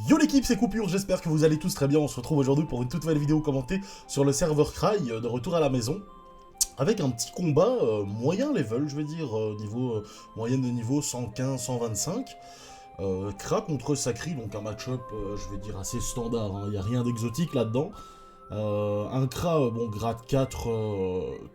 Yo l'équipe, c'est Coupure, j'espère que vous allez tous très bien. On se retrouve aujourd'hui pour une toute nouvelle vidéo commentée sur le serveur Cry, de retour à la maison. Avec un petit combat moyen level, je vais dire, moyenne de niveau 115-125. Kra contre Sakri, donc un match-up, je vais dire, assez standard, il n'y a rien d'exotique là-dedans. Un Kra, bon, grade 4,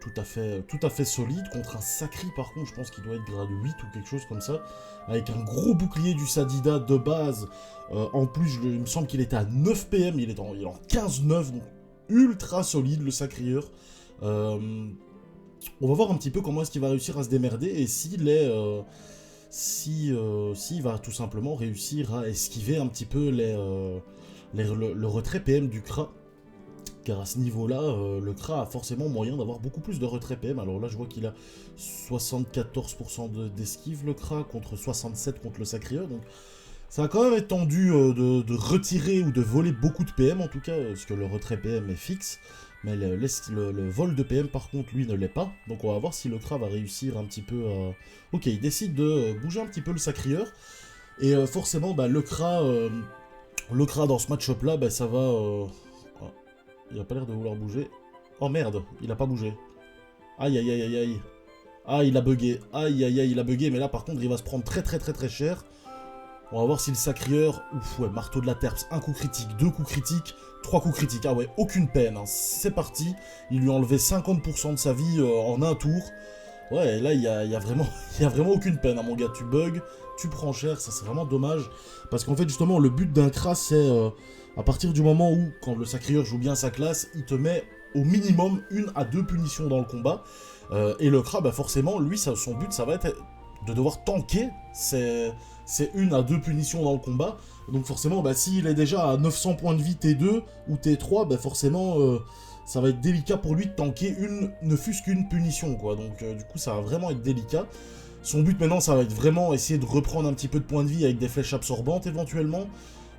tout à fait solide, contre un Sakri par contre, je pense qu'il doit être grade 8 ou quelque chose comme ça, avec un gros bouclier du Sadida de base. En plus, il me semble qu'il était à 9 PM, il est en 15-9, donc ultra solide le Sacrieur. On va voir un petit peu comment est-ce qu'il va réussir à se démerder et s'il va tout simplement réussir à esquiver un petit peu le retrait PM du Kra. Car à ce niveau-là, le Kra a forcément moyen d'avoir beaucoup plus de retrait PM. Alors là, je vois qu'il a 74% d'esquive, le Kra, contre 67% contre le Sacrieur. Donc ça va quand même être tendu de retirer ou de voler beaucoup de PM, en tout cas, parce que le retrait PM est fixe. Mais le vol de PM, par contre, lui, ne l'est pas. Donc on va voir si le Kra va réussir un petit peu à... Ok, il décide de bouger un petit peu le Sacrieur. Et forcément, bah, le Kra dans ce match-up-là, bah, ça va... Il a pas l'air de vouloir bouger. Oh merde, il a pas bougé. Aïe aïe aïe aïe aïe. Ah, il a bugué. Aïe aïe aïe, il a bugué. Mais là, par contre, il va se prendre très cher. On va voir si le Sacrieur... Ouf, ouais, marteau de la terps. Un coup critique, 2 coups critiques, 3 coups critiques. Ah ouais, aucune peine. Hein. C'est parti. Il lui a enlevé 50% de sa vie en un tour. Ouais, là, il y a vraiment aucune peine, hein, mon gars. Tu bugs, tu prends cher. Ça, c'est vraiment dommage. Parce qu'en fait, justement, le but d'un Kra, c'est... à partir du moment où, quand le Sacrieur joue bien sa classe, il te met au minimum 1 à 2 punitions dans le combat. Et le Kra, bah forcément, lui, son but, ça va être de devoir tanker ces 1 à 2 punitions dans le combat. Donc forcément, bah, s'il est déjà à 900 points de vie T2 ou T3, bah forcément, ça va être délicat pour lui de tanker ne fût-ce qu'une punition, quoi. Donc du coup, ça va vraiment être délicat. Son but maintenant, ça va être vraiment essayer de reprendre un petit peu de points de vie avec des flèches absorbantes, éventuellement.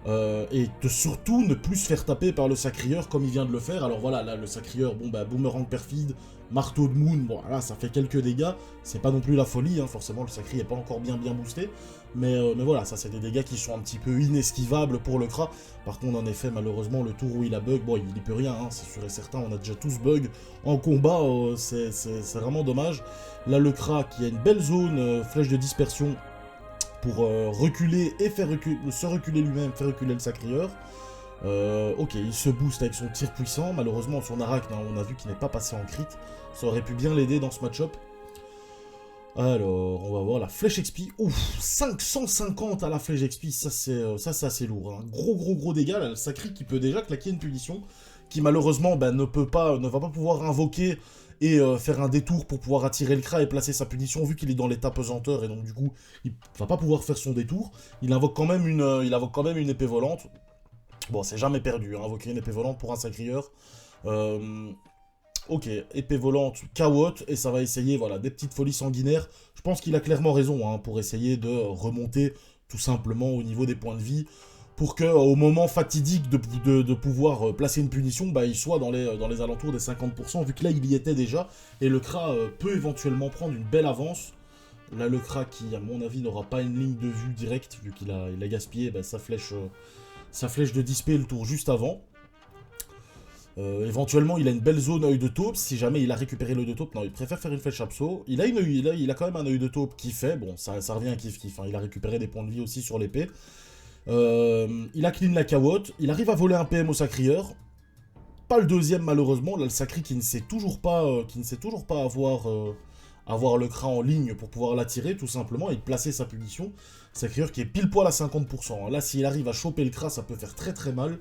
Et de surtout ne plus se faire taper par le Sacrieur comme il vient de le faire. Alors voilà, là le Sacrieur, bon bah boomerang perfide, marteau de Moon, bon là ça fait quelques dégâts, c'est pas non plus la folie, hein, forcément le Sacri est pas encore bien boosté, mais voilà, ça c'est des dégâts qui sont un petit peu inesquivables pour le Kra. Par contre en effet malheureusement le tour où il a bug, bon il y peut rien, hein, c'est sûr et certain, on a déjà tous bug en combat, c'est vraiment dommage. Là le Kra qui a une belle zone, flèche de dispersion, pour reculer et se reculer lui-même, faire reculer le Sacrieur. Ok, il se booste avec son tir puissant. Malheureusement, son arachne, on a vu qu'il n'est pas passé en crit. Ça aurait pu bien l'aider dans ce match-up. Alors, on va voir la flèche XP. Ouf, 550 à la flèche XP. Ça, c'est assez lourd. Hein. Gros dégâts. Là, le Sacri qui peut déjà claquer une punition. Qui, malheureusement, bah, ne va pas pouvoir invoquer et faire un détour pour pouvoir attirer le Kra et placer sa punition, vu qu'il est dans l'état pesanteur, et donc du coup, il va pas pouvoir faire son détour. Il invoque quand même une épée volante. Bon, c'est jamais perdu, hein, invoquer une épée volante pour un Sacrieur. Ok, épée volante, Kawot, et ça va essayer, voilà, des petites folies sanguinaires. Je pense qu'il a clairement raison, hein, pour essayer de remonter tout simplement au niveau des points de vie, pour qu'au moment fatidique de pouvoir placer une punition, bah, il soit dans les alentours des 50%, vu que là, il y était déjà, et le Kra peut éventuellement prendre une belle avance. Là, le Kra qui, à mon avis, n'aura pas une ligne de vue directe, vu qu'il a gaspillé bah, sa flèche de dispel le tour juste avant. Éventuellement, il a une belle zone œil de taupe, si jamais il a récupéré l'œil de taupe. Non, il préfère faire une flèche abso. Il a quand même un œil de taupe qui fait, bon, ça revient à kiff-kiff, hein. Il a récupéré des points de vie aussi sur l'épée. Il a clean la Kawot, il arrive à voler un PM au Sacrieur. Pas le deuxième malheureusement, là le Sacri qui ne sait toujours pas avoir le Kra en ligne pour pouvoir l'attirer tout simplement et placer sa punition. Sacrieur qui est pile poil à 50%. Là s'il arrive à choper le Kra, ça peut faire très mal.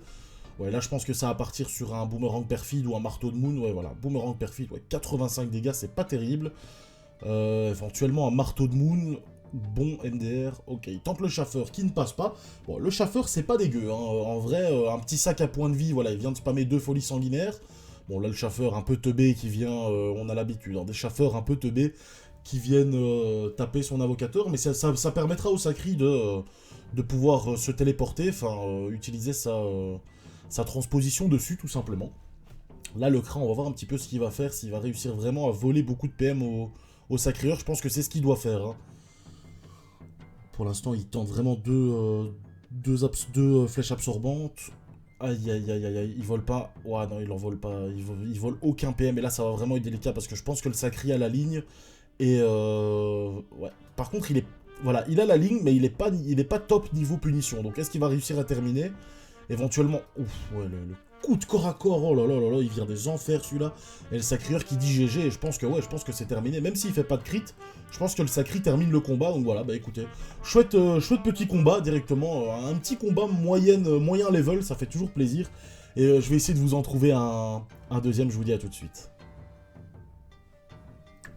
Ouais, là je pense que ça va partir sur un boomerang perfide ou un marteau de Moon. Ouais voilà, boomerang perfide, ouais, 85 dégâts, c'est pas terrible. Éventuellement un marteau de Moon. Bon MDR, ok, il tente le chaffeur qui ne passe pas. Bon, le chaffeur c'est pas dégueu, hein. En vrai, un petit sac à points de vie, voilà, il vient de spammer 2 folies sanguinaires. Bon, là le chaffeur un peu teubé qui vient, on a l'habitude, hein, des chaffeurs un peu teubés qui viennent taper son invocateur, mais ça permettra au Sacri de pouvoir se téléporter, enfin, utiliser sa transposition dessus tout simplement. Là le Kra, on va voir un petit peu ce qu'il va faire, s'il va réussir vraiment à voler beaucoup de PM au Sacrieur, je pense que c'est ce qu'il doit faire, hein. Pour l'instant, il tente vraiment deux deux flèches absorbantes. Aïe aïe aïe aïe aïe, il vole pas. Ouais non, il en vole pas. Il vole aucun PM. Et là, ça va vraiment être délicat parce que je pense que le Sacri a la ligne. Et ouais. Par contre, il est. Voilà, il a la ligne, mais il est pas top niveau punition. Donc est-ce qu'il va réussir à terminer? Éventuellement. Ouf, ouais, le coup de corps à corps. Oh là là là là, il vient des enfers celui-là. Et le Sacrieur qui dit GG. Et je pense que ouais, je pense que c'est terminé. Même s'il fait pas de crit, je pense que le Sacri termine le combat. Donc voilà, bah écoutez. Chouette petit combat directement. Un petit combat moyen level, ça fait toujours plaisir. Et je vais essayer de vous en trouver un deuxième, je vous dis à tout de suite.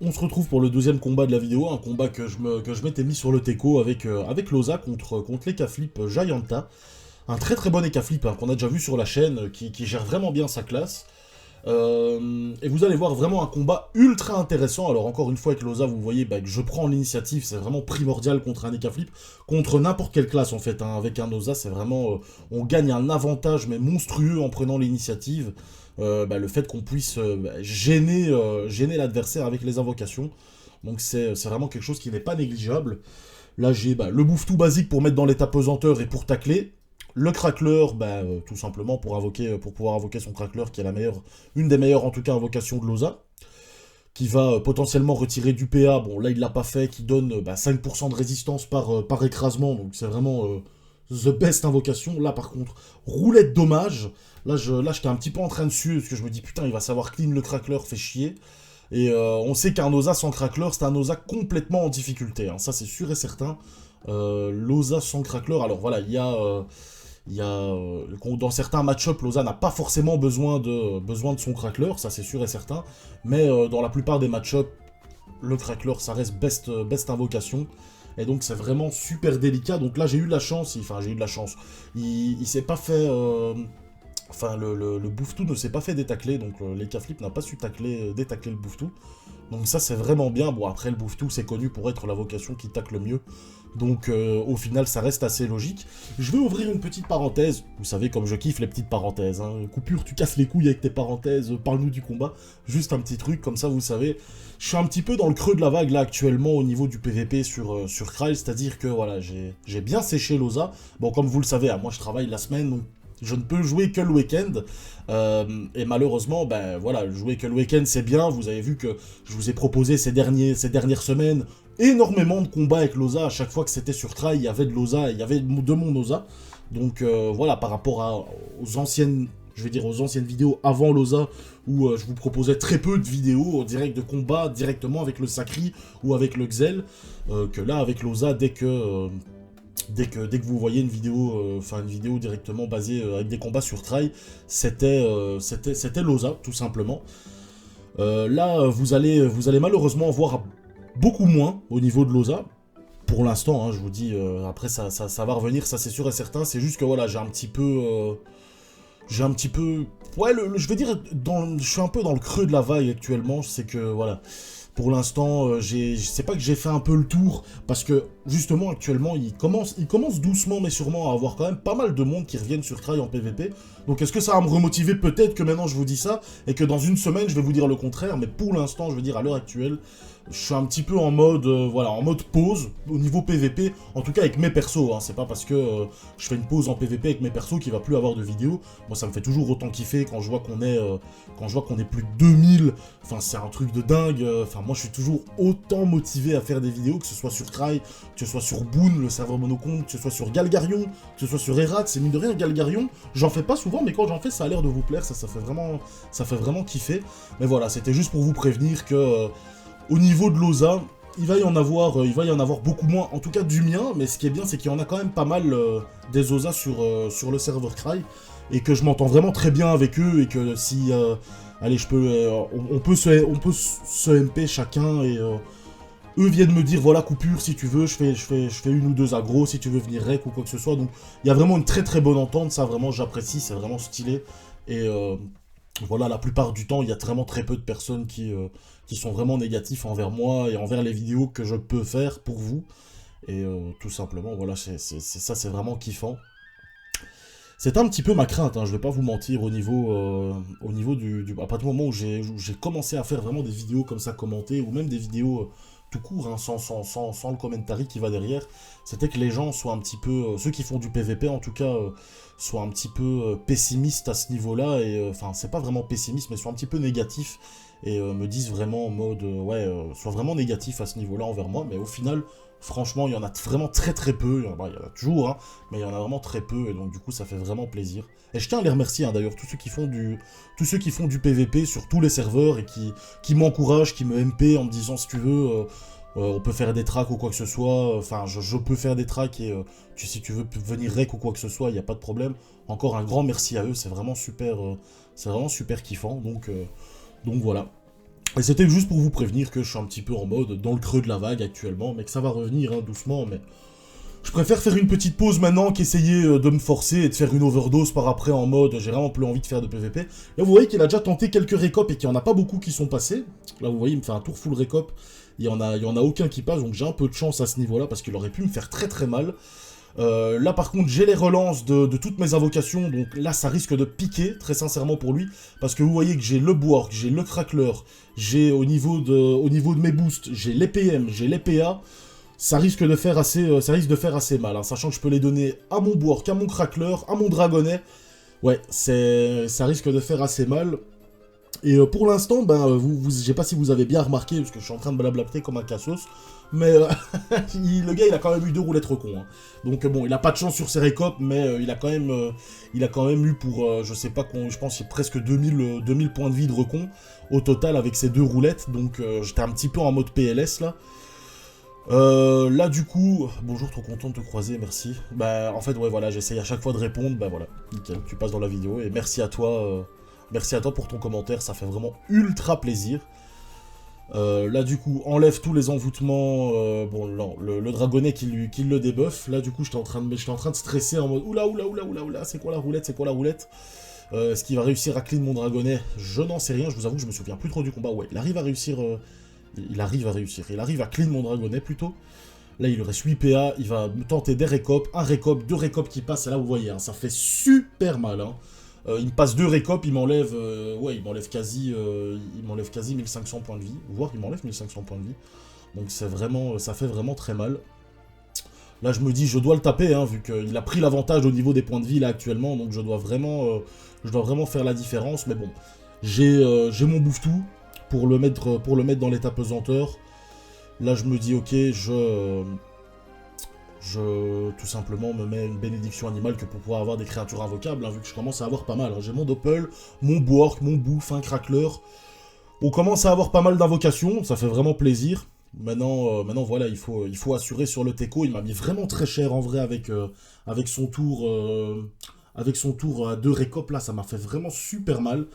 On se retrouve pour le deuxième combat de la vidéo, un combat que je m'étais mis sur le Teco avec Loza contre l'Ekaflip Gianta. Un très très bon Ekaflip qu'on a déjà vu sur la chaîne, qui gère vraiment bien sa classe. Et vous allez voir vraiment un combat ultra intéressant. Alors encore une fois avec Loza, vous voyez que je prends l'initiative, c'est vraiment primordial contre un Ekaflip, contre n'importe quelle classe en fait. Hein. Avec un Loza, c'est vraiment... on gagne un avantage mais monstrueux en prenant l'initiative. Le fait qu'on puisse gêner l'adversaire avec les invocations. Donc c'est vraiment quelque chose qui n'est pas négligeable. Là j'ai le bouffe-tout basique pour mettre dans l'état pesanteur et pour tacler. Le crackler, tout simplement pour pouvoir invoquer son crackler, qui est une des meilleures en tout cas invocations de Loza, qui va potentiellement retirer du PA. Bon là il l'a pas fait, qui donne 5% de résistance par écrasement, donc c'est vraiment the best invocation. Là par contre, roulette dommage. Là j'étais un petit peu en train de suer, parce que je me dis putain il va savoir clean le crackler, fait chier. Et on sait qu'un Loza sans crackler, c'est un Loza complètement en difficulté, hein. Ça c'est sûr et certain. Loza sans crackler, alors voilà, dans certains match-up, Loza n'a pas forcément besoin de son crackler, ça c'est sûr et certain. Mais dans la plupart des match-up, le crackler, ça reste best invocation. Et donc c'est vraiment super délicat. Donc là j'ai eu de la chance, il s'est pas fait... le bouffe-tout ne s'est pas fait détacler, donc l'Ekaflip n'a pas su détacler le bouffe-tout. Donc ça c'est vraiment bien. Bon après le bouffe-tout c'est connu pour être la vocation qui tacle le mieux. Donc au final ça reste assez logique. Je vais ouvrir une petite parenthèse. Vous savez comme je kiffe les petites parenthèses. Hein. Coupure, tu casses les couilles avec tes parenthèses, parle-nous du combat. Juste un petit truc comme ça vous savez. Je suis un petit peu dans le creux de la vague là actuellement au niveau du PVP sur Krile. C'est-à-dire que voilà j'ai bien séché Loza. Bon comme vous le savez, hein, moi je travaille la semaine donc je ne peux jouer que le week-end, et malheureusement, jouer que le week-end c'est bien, vous avez vu que je vous ai proposé ces dernières semaines énormément de combats avec Loza, à chaque fois que c'était sur Krile, il y avait de Loza, il y avait de mon Loza, donc voilà, par rapport aux anciennes vidéos avant Loza, où je vous proposais très peu de vidéos en direct de combat, directement avec le Sacri ou avec le Xel, que là avec Loza, dès que vous voyez une vidéo directement basée avec des combats sur Krile, c'était Loza, tout simplement. Là, vous allez malheureusement voir beaucoup moins au niveau de Loza. Pour l'instant, hein, je vous dis, après ça va revenir, ça c'est sûr et certain. C'est juste que voilà, j'ai un petit peu... Ouais, je vais dire, je suis un peu dans le creux de la vague actuellement, c'est que voilà... Pour l'instant, c'est pas que j'ai fait un peu le tour, parce que justement actuellement, il commence doucement mais sûrement à avoir quand même pas mal de monde qui reviennent sur Krile en PVP. Donc est-ce que ça va me remotiver? Peut-être que maintenant je vous dis ça, et que dans une semaine je vais vous dire le contraire, mais pour l'instant, je veux dire à l'heure actuelle, je suis un petit peu en mode, en mode pause au niveau PVP, en tout cas avec mes persos, hein. C'est pas parce que je fais une pause en PVP avec mes persos qu'il va plus avoir de vidéos. Moi ça me fait toujours autant kiffer quand je vois qu'on est plus de 2000, enfin c'est un truc de dingue, moi je suis toujours autant motivé à faire des vidéos, que ce soit sur Krile, que ce soit sur Boon, le serveur monocompte, que ce soit sur Galgarion, que ce soit sur Erat. C'est mine de rien, Galgarion, j'en fais pas souvent, mais quand j'en fais, ça a l'air de vous plaire, ça fait vraiment kiffer. Mais voilà, c'était juste pour vous prévenir que au niveau de Loza, il va y en avoir beaucoup moins, en tout cas du mien, mais ce qui est bien, c'est qu'il y en a quand même pas mal des Oza sur le serveur Krile, et que je m'entends vraiment très bien avec eux, et que si... allez, on peut se MP chacun, et eux viennent me dire, voilà, coupure, si tu veux, je fais une ou deux aggros, si tu veux venir rec ou quoi que ce soit. Donc, il y a vraiment une très très bonne entente, ça, vraiment, j'apprécie, c'est vraiment stylé. Et voilà, la plupart du temps, il y a vraiment très peu de personnes qui sont vraiment négatifs envers moi et envers les vidéos que je peux faire pour vous. Et tout simplement, voilà, c'est vraiment kiffant. C'est un petit peu ma crainte, hein, je vais pas vous mentir, au niveau du... À partir du moment où j'ai commencé à faire vraiment des vidéos comme ça commentées, ou même des vidéos tout court, hein, sans le commentary qui va derrière, c'était que les gens soient un petit peu, ceux qui font du PVP en tout cas, soient un petit peu pessimistes à ce niveau-là, et enfin c'est pas vraiment pessimiste, mais soient un petit peu négatifs, et me disent vraiment en mode, ouais, soient vraiment négatifs à ce niveau-là envers moi, mais au final, franchement, il y en a vraiment très très peu, il y en a toujours, hein, mais il y en a vraiment très peu, et donc du coup ça fait vraiment plaisir. Et je tiens à les remercier, hein, d'ailleurs, tous ceux qui font du PVP sur tous les serveurs, et qui m'encouragent, qui me MP en me disant si tu veux, on peut faire des tracks ou quoi que ce soit, enfin je peux faire des tracks, et si tu veux venir rec ou quoi que ce soit, il n'y a pas de problème. Encore un grand merci à eux, c'est vraiment super kiffant, donc voilà. Et c'était juste pour vous prévenir que je suis un petit peu en mode dans le creux de la vague actuellement, mais que ça va revenir, hein, doucement, mais je préfère faire une petite pause maintenant qu'essayer de me forcer et de faire une overdose par après en mode j'ai vraiment plus envie de faire de PVP. Là vous voyez qu'il a déjà tenté quelques récopes et qu'il n'y en a pas beaucoup qui sont passés. Là vous voyez il me fait un tour full récop, il y en a aucun qui passe, donc j'ai un peu de chance à ce niveau là parce qu'il aurait pu me faire très très mal. Là par contre j'ai les relances de toutes mes invocations, donc là ça risque de piquer très sincèrement pour lui, parce que vous voyez que j'ai le Bwork, j'ai le Crackler, j'ai au niveau de mes boosts, j'ai les PM, j'ai les PA, ça risque de faire assez mal, hein, sachant que je peux les donner à mon Bwork, à mon Crackler, à mon Dragonnet, ouais, ça risque de faire assez mal. Et pour l'instant, ben, je sais pas si vous avez bien remarqué, parce que je suis en train de blablater comme un cassos, mais le gars, il a quand même eu 2 roulettes recons. Hein. Donc bon, il a pas de chance sur ses récopes, mais il a quand même eu pour, je sais pas, je pense qu'il y a presque 2000 points de vie de recon au total avec ces 2 roulettes. Donc j'étais un petit peu en mode PLS là. Là du coup, bonjour, trop content de te croiser, merci. Bah en fait ouais voilà, j'essaye à chaque fois de répondre, bah voilà, nickel, tu passes dans la vidéo et merci à toi pour ton commentaire, ça fait vraiment ultra plaisir. Là du coup, enlève tous les envoûtements, bon non, le dragonnet qui le débuff, là du coup j'étais en train de stresser en mode oula, c'est quoi la roulette, est-ce qu'il va réussir à clean mon dragonnet? Je n'en sais rien, je vous avoue que je me souviens plus trop du combat, ouais, il arrive à clean mon dragonnet plutôt. Là il lui reste 8 PA, il va me tenter des récopes, un récop, 2 récopes qui passent, et là vous voyez, hein, ça fait super mal, hein. Il me passe 2 récopes, il m'enlève quasi 1500 points de vie, voire il m'enlève 1500 points de vie. Donc ça fait vraiment très mal. Là je me dis je dois le taper, hein, vu qu'il a pris l'avantage au niveau des points de vie là actuellement, donc je dois vraiment faire la différence. Mais bon, j'ai mon bouffe-tout pour le mettre dans l'état pesanteur. Là je me dis ok, je tout simplement me mets une bénédiction animale que pour pouvoir avoir des créatures invocables, hein, vu que je commence à avoir pas mal. Hein. J'ai mon Doppel, mon Bwork, mon Bouffe, un Crackler. On commence à avoir pas mal d'invocations, ça fait vraiment plaisir. Maintenant voilà, il faut assurer sur le Teco. Il m'a mis vraiment très cher en vrai avec son tour à 2 récopes là, ça m'a fait vraiment super mal.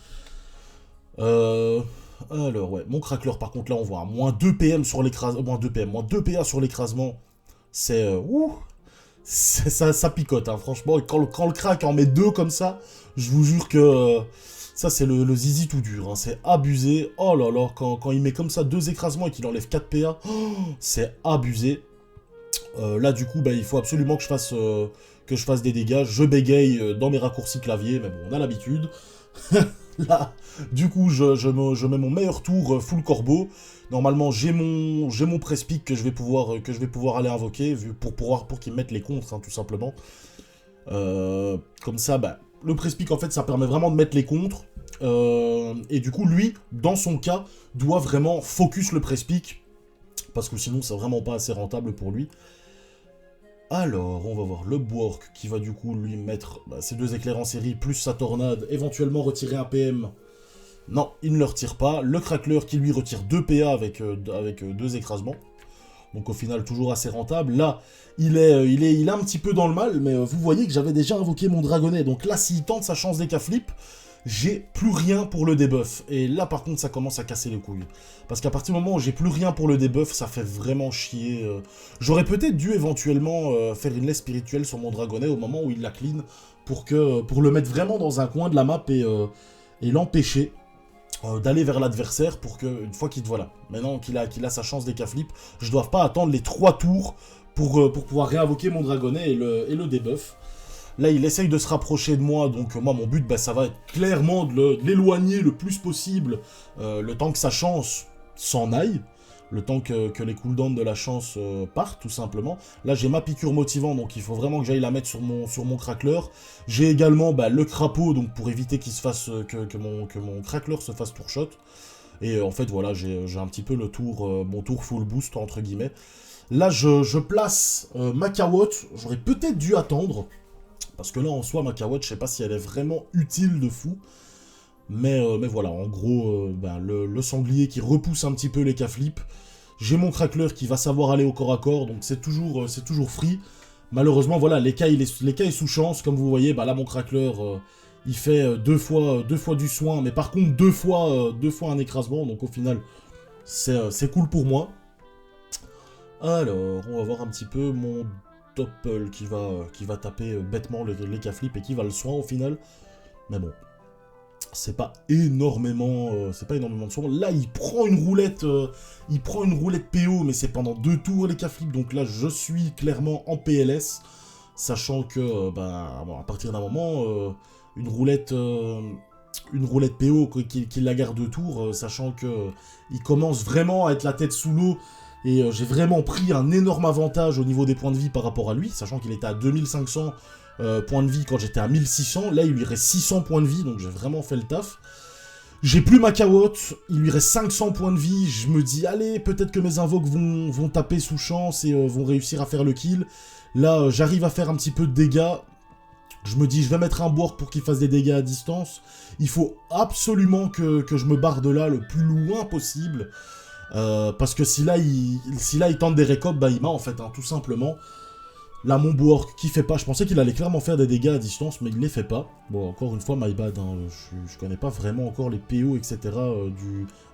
Alors ouais, mon Crackler par contre là on voit un moins 2 PM sur l'écrasement, moins 2 PA sur l'écrasement. C'est ça picote, hein, franchement. Et quand le crack en met 2 comme ça, je vous jure que ça, c'est le zizi tout dur. Hein, c'est abusé. Oh là là, quand il met comme ça 2 écrasements et qu'il enlève 4 PA, oh, c'est abusé. Là, du coup, bah, il faut absolument que je fasse des dégâts. Je bégaye dans mes raccourcis clavier, mais bon, on a l'habitude. Là, du coup, je mets mon meilleur tour full corbeau. Normalement, j'ai mon press-pick que je vais pouvoir aller invoquer pour qu'il mette les contres, hein, tout simplement. Comme ça, bah, le press-pick, en fait, ça permet vraiment de mettre les contres. Et du coup, lui, dans son cas, doit vraiment focus le press-pick. Parce que sinon, c'est vraiment pas assez rentable pour lui. Alors, on va voir le Bwork qui va du coup lui mettre ses 2 éclairs en série plus sa tornade, éventuellement retirer un PM. Non, il ne le retire pas. Le Crackler qui lui retire 2 PA avec 2 écrasements. Donc au final, toujours assez rentable. Là, il est un petit peu dans le mal, mais vous voyez que j'avais déjà invoqué mon Dragonnet. Donc là, s'il tente sa chance des K-flip, j'ai plus rien pour le debuff. Et là, par contre, ça commence à casser les couilles. Parce qu'à partir du moment où j'ai plus rien pour le debuff, ça fait vraiment chier. J'aurais peut-être dû éventuellement faire une laisse spirituelle sur mon Dragonnet au moment où il la clean, pour le mettre vraiment dans un coin de la map et l'empêcher d'aller vers l'adversaire pour que, une fois voilà, maintenant qu'il a sa chance des K-flip, je dois pas attendre les 3 tours pour pouvoir réinvoquer mon Dragonnet et le debuff. Là, il essaye de se rapprocher de moi, donc moi, mon but, ça va être clairement de l'éloigner le plus possible, le temps que sa chance s'en aille. Le temps que les cooldowns de la chance partent, tout simplement. Là, j'ai ma piqûre motivant, donc il faut vraiment que j'aille la mettre sur mon craqueleur. J'ai également le crapaud, donc pour éviter qu'il se fasse que mon craqueleur se fasse tour shot. Et en fait, voilà, j'ai un petit peu le tour, mon tour full boost, entre guillemets. Là, je place ma Kawotte. J'aurais peut-être dû attendre. Parce que là, en soi, ma Kawotte, je sais pas si elle est vraiment utile de fou. Mais voilà, en gros, le sanglier qui repousse un petit peu les K-flips. J'ai mon craqueleur qui va savoir aller au corps à corps, donc c'est toujours free. Malheureusement, voilà, les cas est sous chance. Comme vous voyez, là, mon craqueleur, il fait deux fois du soin. Mais par contre, deux fois un écrasement. Donc au final, c'est cool pour moi. Alors, on va voir un petit peu mon Doppel qui va taper bêtement les K-flips et qui va le soin au final. Mais bon, c'est pas énormément de soin. Là, il prend une roulette PO, mais c'est pendant 2 tours les K-flips. Donc là, je suis clairement en PLS, sachant que, à partir d'un moment, une roulette PO qui la garde 2 tours, sachant que il commence vraiment à être la tête sous l'eau. Et j'ai vraiment pris un énorme avantage au niveau des points de vie par rapport à lui, sachant qu'il était à 2500 points de vie quand j'étais à 1600. Là, il lui reste 600 points de vie, donc j'ai vraiment fait le taf. J'ai plus ma Kawotte, il lui reste 500 points de vie. Je me dis, allez, peut-être que mes invoques vont taper sous chance et vont réussir à faire le kill. Là, j'arrive à faire un petit peu de dégâts. Je me dis, je vais mettre un Borg pour qu'il fasse des dégâts à distance. Il faut absolument que je me barre de là le plus loin possible. Parce que si là il tente des récopes, il m'a en fait, tout simplement. Là, mon Borg qui fait pas, je pensais qu'il allait clairement faire des dégâts à distance, mais il les fait pas. Bon, encore une fois, my bad, je connais pas vraiment encore les PO, etc.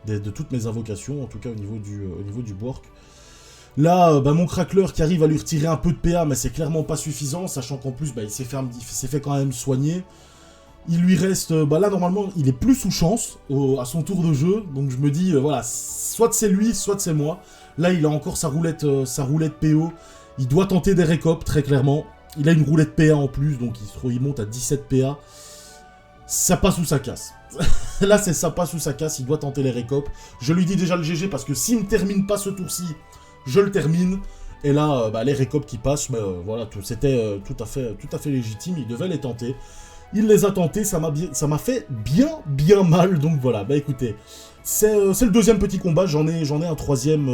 de toutes mes invocations, en tout cas au niveau du Borg. Là, mon craqueleur qui arrive à lui retirer un peu de PA, mais c'est clairement pas suffisant, sachant qu'en plus, il s'est fait quand même soigner. Il lui reste... là, normalement, il est plus sous chance à son tour de jeu. Donc, je me dis, voilà, soit c'est lui, soit c'est moi. Là, il a encore sa roulette PO. Il doit tenter des récopes, très clairement. Il a une roulette PA en plus, donc il monte à 17 PA. Ça passe ou ça casse. Là, c'est ça passe ou ça casse. Il doit tenter les récopes. Je lui dis déjà le GG, parce que s'il ne termine pas ce tour-ci, je le termine. Et là, les récopes qui passent, voilà, c'était tout à fait légitime. Il devait les tenter. Il les a tentés, ça m'a fait bien mal, donc voilà, écoutez, c'est le deuxième petit combat, j'en ai un troisième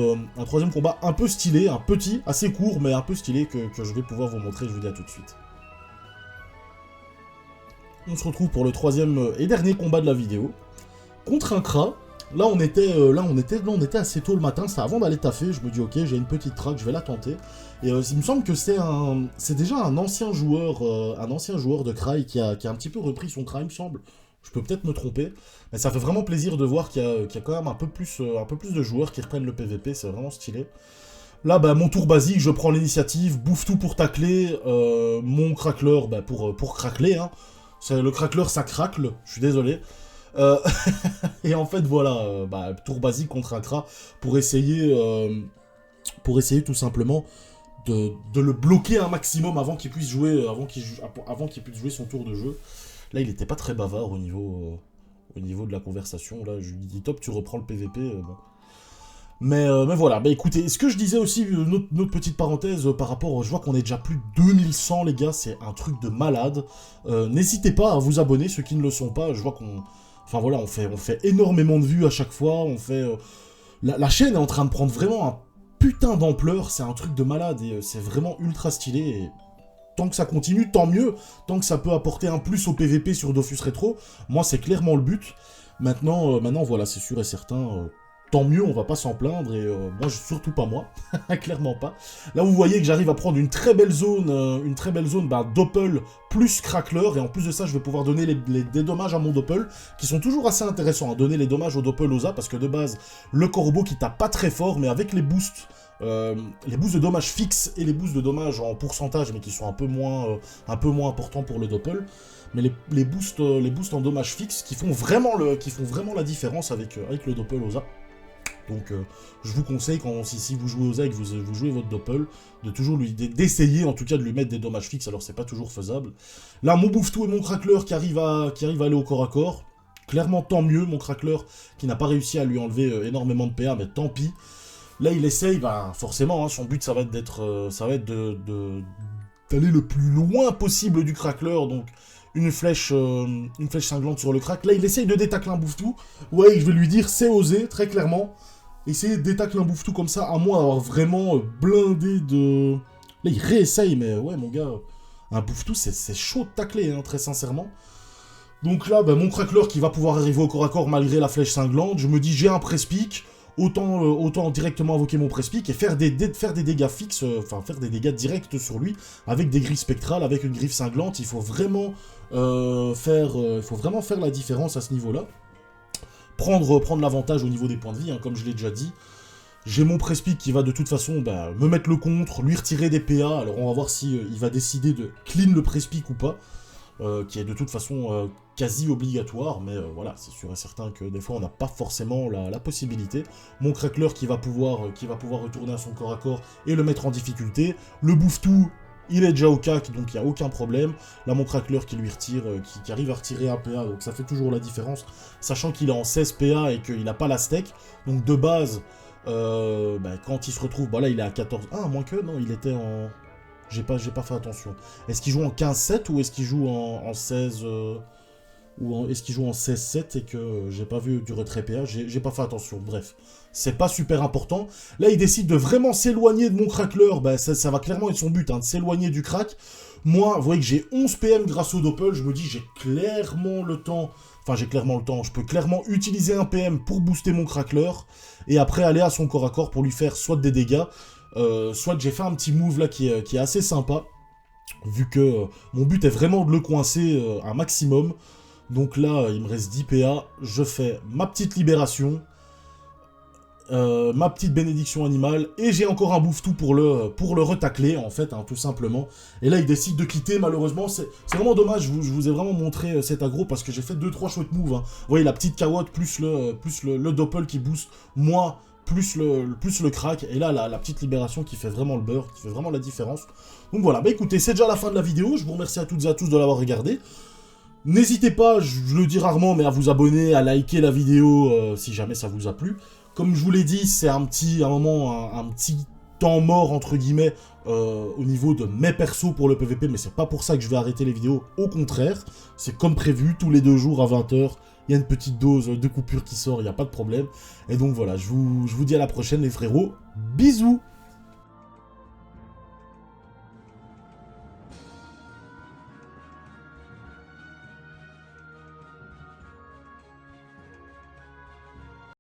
combat un peu stylé, un petit, assez court, mais un peu stylé que je vais pouvoir vous montrer, je vous dis à tout de suite. On se retrouve pour le troisième et dernier combat de la vidéo, contre un Kra. Là on était assez tôt le matin, c'est avant d'aller taffer, je me dis ok, j'ai une petite track, je vais la tenter. Et il me semble que c'est déjà un ancien joueur de Cry qui a un petit peu repris son Cry, il me semble. Je peux peut-être me tromper, mais ça fait vraiment plaisir de voir qu'il y a quand même un peu plus de joueurs qui reprennent le PVP, c'est vraiment stylé. Là, mon tour basique, je prends l'initiative, bouffe tout pour tacler, mon craqueleur pour craqueler, hein. Le craqueleur ça cracle, je suis désolé. Et en fait voilà, tour basique contre un Kra pour essayer tout simplement de le bloquer un maximum avant qu'il puisse jouer puisse jouer son tour de jeu. Là il était pas très bavard au niveau de la conversation. Là je lui dis top, tu reprends le PVP, bon. Mais voilà, écoutez, ce que je disais aussi, notre petite parenthèse par rapport, je vois qu'on est déjà plus de 2100 les gars, c'est un truc de malade. N'hésitez pas à vous abonner, ceux qui ne le sont pas, je vois qu'on... Enfin voilà, on fait énormément de vues à chaque fois, on fait... La chaîne est en train de prendre vraiment un putain d'ampleur, c'est un truc de malade, et c'est vraiment ultra stylé, et tant que ça continue, tant mieux, tant que ça peut apporter un plus au PVP sur Dofus Retro, moi c'est clairement le but. Maintenant voilà, c'est sûr et certain... Tant mieux, on va pas s'en plaindre, et moi, surtout pas moi, clairement pas. Là, vous voyez que j'arrive à prendre une très belle zone, Doppel plus Crackler, et en plus de ça, je vais pouvoir donner des dommages à mon Doppel, qui sont toujours assez intéressants, à donner les dommages au Doppel Osa, parce que de base, le Corbeau qui tape pas très fort, mais avec les boosts de dommages fixes et les boosts de dommages en pourcentage, mais qui sont un peu moins importants pour le Doppel, mais les boosts en dommages fixes qui font vraiment la différence avec le Doppel Osa. Donc je vous conseille, si vous jouez aux eggs, vous jouez votre Doppel, de toujours d'essayer en tout cas de lui mettre des dommages fixes, alors c'est pas toujours faisable. Là, mon bouffe-tout et mon craqueleur qui arrive à aller au corps à corps. Clairement, tant mieux, mon craqueleur qui n'a pas réussi à lui enlever énormément de PA, mais tant pis. Là, il essaye, bah, forcément, hein, son but, ça va être d'aller le plus loin possible du crackler, donc une flèche cinglante sur le crack. Là, il essaye de détacler un bouffe-tout. Ouais, je vais lui dire, c'est osé, très clairement. Essayer de détacler un bouffe-tout comme ça, à moins d'avoir vraiment blindé de... Là, il réessaye, mais ouais, mon gars, un bouffe-tout, c'est chaud de tacler, hein, très sincèrement. Donc là, bah, mon crackler qui va pouvoir arriver au corps à corps malgré la flèche cinglante. Je me dis, j'ai un press-pick. Autant directement invoquer mon press-pick et faire des dégâts fixes, enfin faire des dégâts directs sur lui, avec des griffes spectrales, avec une griffe cinglante. Il faut vraiment faire la différence à ce niveau-là. Prendre l'avantage au niveau des points de vie, hein, comme je l'ai déjà dit. J'ai mon press-pick qui va de toute façon bah, me mettre le contre, lui retirer des PA. Alors on va voir si il va décider de clean le press-pick ou pas. Qui est de toute façon quasi obligatoire, mais voilà, c'est sûr et certain que des fois on n'a pas forcément la possibilité. Mon crackler qui va pouvoir retourner à son corps à corps et le mettre en difficulté. Le bouffe-tout, il est déjà au cac, donc il n'y a aucun problème. Là, mon crackler qui lui retire, qui arrive à retirer un PA, donc ça fait toujours la différence, sachant qu'il est en 16 PA et qu'il n'a pas la steak. Donc de base, bah, quand il se retrouve, bah là il est à 14... Ah, moins que, non, il était en... J'ai pas fait attention. Est-ce qu'il joue en 15-7 ou est-ce qu'il joue en 16... est-ce qu'il joue en 16-7 et que j'ai pas vu du retrait PA, j'ai pas fait attention. Bref, c'est pas super important. Là, il décide de vraiment s'éloigner de mon crackler. Bah, ça va clairement être son but, hein, de s'éloigner du crack. Moi, vous voyez que j'ai 11 PM grâce au doppel. Je me dis, j'ai clairement le temps. Enfin, j'ai clairement le temps. Je peux clairement utiliser un PM pour booster mon crackler. Et après, aller à son corps à corps pour lui faire soit des dégâts... soit j'ai fait un petit move là qui est assez sympa, vu que mon but est vraiment de le coincer un maximum. Donc là, il me reste 10 PA, je fais ma petite libération, ma petite bénédiction animale, et j'ai encore un bouffe-tout pour le retacler, en fait, hein, tout simplement. Et là, il décide de quitter, malheureusement, c'est vraiment dommage, je vous ai vraiment montré cet aggro, parce que j'ai fait 2-3 chouettes moves, hein. Vous voyez, la petite carotte, plus le doppel qui booste, moi... Plus le crack, et là, la petite libération qui fait vraiment le beurre, qui fait vraiment la différence. Donc voilà, bah écoutez, c'est déjà la fin de la vidéo, je vous remercie à toutes et à tous de l'avoir regardé. N'hésitez pas, je le dis rarement, mais à vous abonner, à liker la vidéo, si jamais ça vous a plu. Comme je vous l'ai dit, c'est un petit temps mort, entre guillemets, au niveau de mes persos pour le PVP, mais c'est pas pour ça que je vais arrêter les vidéos, au contraire, c'est comme prévu, tous les 2 jours à 20 h. Il y a une petite dose de coupure qui sort, il n'y a pas de problème. Et donc voilà, je vous dis à la prochaine les frérots. Bisous!